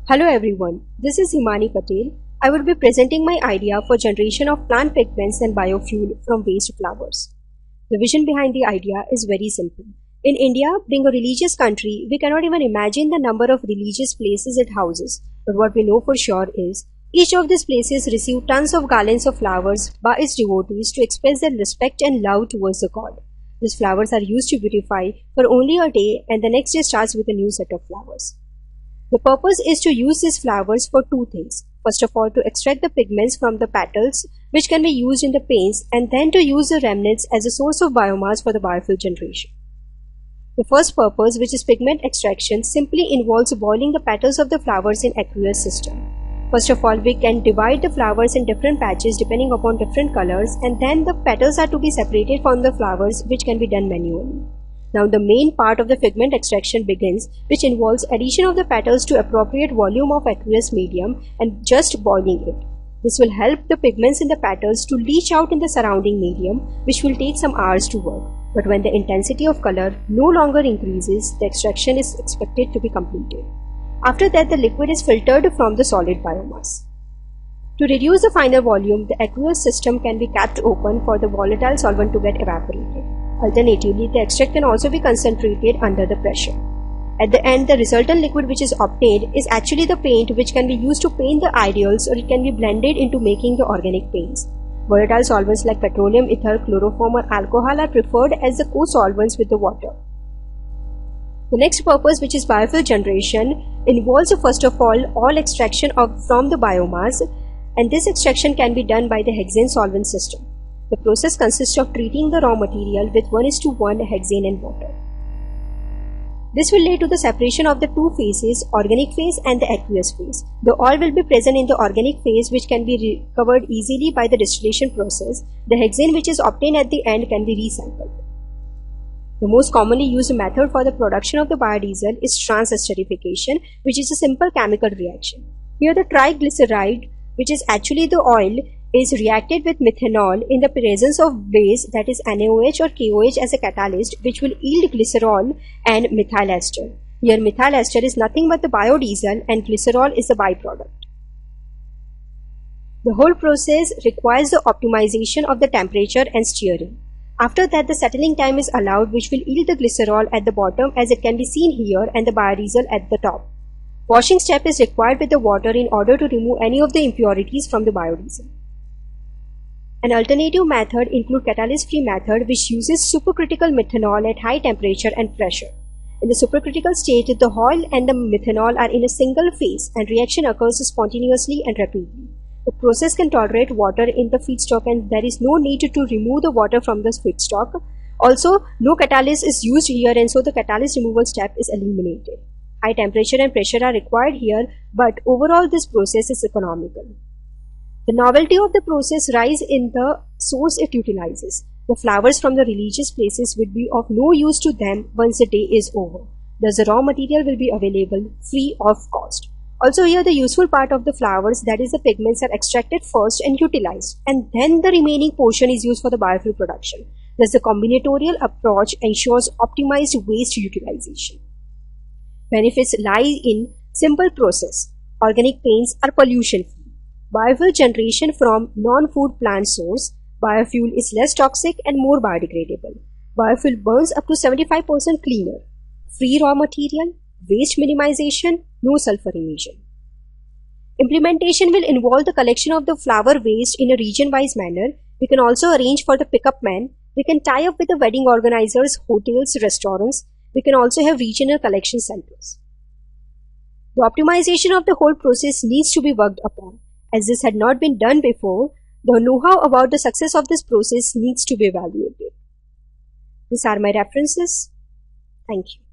Hello everyone, this is Himani Patel. I will be presenting my idea for generation of plant pigments and biofuel from waste flowers. The vision behind the idea is very simple. In India, being a religious country, we cannot even imagine the number of religious places it houses. But what we know for sure is, each of these places receive tons of garlands of flowers by its devotees to express their respect and love towards the god. These flowers are used to beautify for only a day, and the next day starts with a new set of flowers. The purpose is to use these flowers for two things. First of all, to extract the pigments from the petals, which can be used in the paints, and then to use the remnants as a source of biomass for the biofuel generation. The first purpose, which is pigment extraction, simply involves boiling the petals of the flowers in aqueous system. First of all, we can divide the flowers in different patches depending upon different colors, and then the petals are to be separated from the flowers, which can be done manually. Now the main part of the pigment extraction begins, which involves addition of the petals to appropriate volume of aqueous medium and just boiling it. This will help the pigments in the petals to leach out in the surrounding medium, which will take some hours to work. But when the intensity of color no longer increases, the extraction is expected to be completed. After that, the liquid is filtered from the solid biomass. To reduce the final volume, the aqueous system can be kept open for the volatile solvent to get evaporated. Alternatively, the extract can also be concentrated under the pressure. At the end, the resultant liquid which is obtained is actually the paint which can be used to paint the ideals, or it can be blended into making the organic paints. Volatile solvents like petroleum, ether, chloroform or alcohol are preferred as the co-solvents with the water. The next purpose, which is biofuel generation, involves first of all extraction from the biomass, and this extraction can be done by the hexane solvent system. The process consists of treating the raw material with 1:1 hexane and water. This will lead to the separation of the two phases, organic phase and the aqueous phase. The oil will be present in the organic phase, which can be recovered easily by the distillation process. The hexane which is obtained at the end can be recycled. The most commonly used method for the production of the biodiesel is transesterification, which is a simple chemical reaction. Here the triglyceride, which is actually the oil, is reacted with methanol in the presence of base, that is NaOH or KOH, as a catalyst, which will yield glycerol and methyl ester. Here methyl ester is nothing but the biodiesel and glycerol is the byproduct. The whole process requires the optimization of the temperature and steering. After that, the settling time is allowed, which will yield the glycerol at the bottom, as it can be seen here, and the biodiesel at the top. Washing step is required with the water in order to remove any of the impurities from the biodiesel. An alternative method includes catalyst-free method, which uses supercritical methanol at high temperature and pressure. In the supercritical state, the oil and the methanol are in a single phase and reaction occurs spontaneously and rapidly. The process can tolerate water in the feedstock, and there is no need to remove the water from the feedstock. Also, no catalyst is used here, and so the catalyst removal step is eliminated. High temperature and pressure are required here, but overall this process is economical. The novelty of the process lies in the source it utilizes. The flowers from the religious places will be of no use to them once the day is over. Thus, the raw material will be available free of cost. Also here, the useful part of the flowers, that is the pigments, are extracted first and utilized, and then the remaining portion is used for the biofuel production. Thus, the combinatorial approach ensures optimized waste utilization. Benefits lie in simple process. Organic paints are pollution-free. Biofuel generation from non-food plant source. Biofuel is less toxic and more biodegradable. Biofuel burns up to 75% cleaner. Free raw material, waste minimization, no sulfur emission. Implementation will involve the collection of the flower waste in a region-wise manner. We can also arrange for the pickup man. We can tie up with the wedding organizers, hotels, restaurants. We can also have regional collection centers. The optimization of the whole process needs to be worked upon. As this had not been done before, the know-how about the success of this process needs to be evaluated. These are my references. Thank you.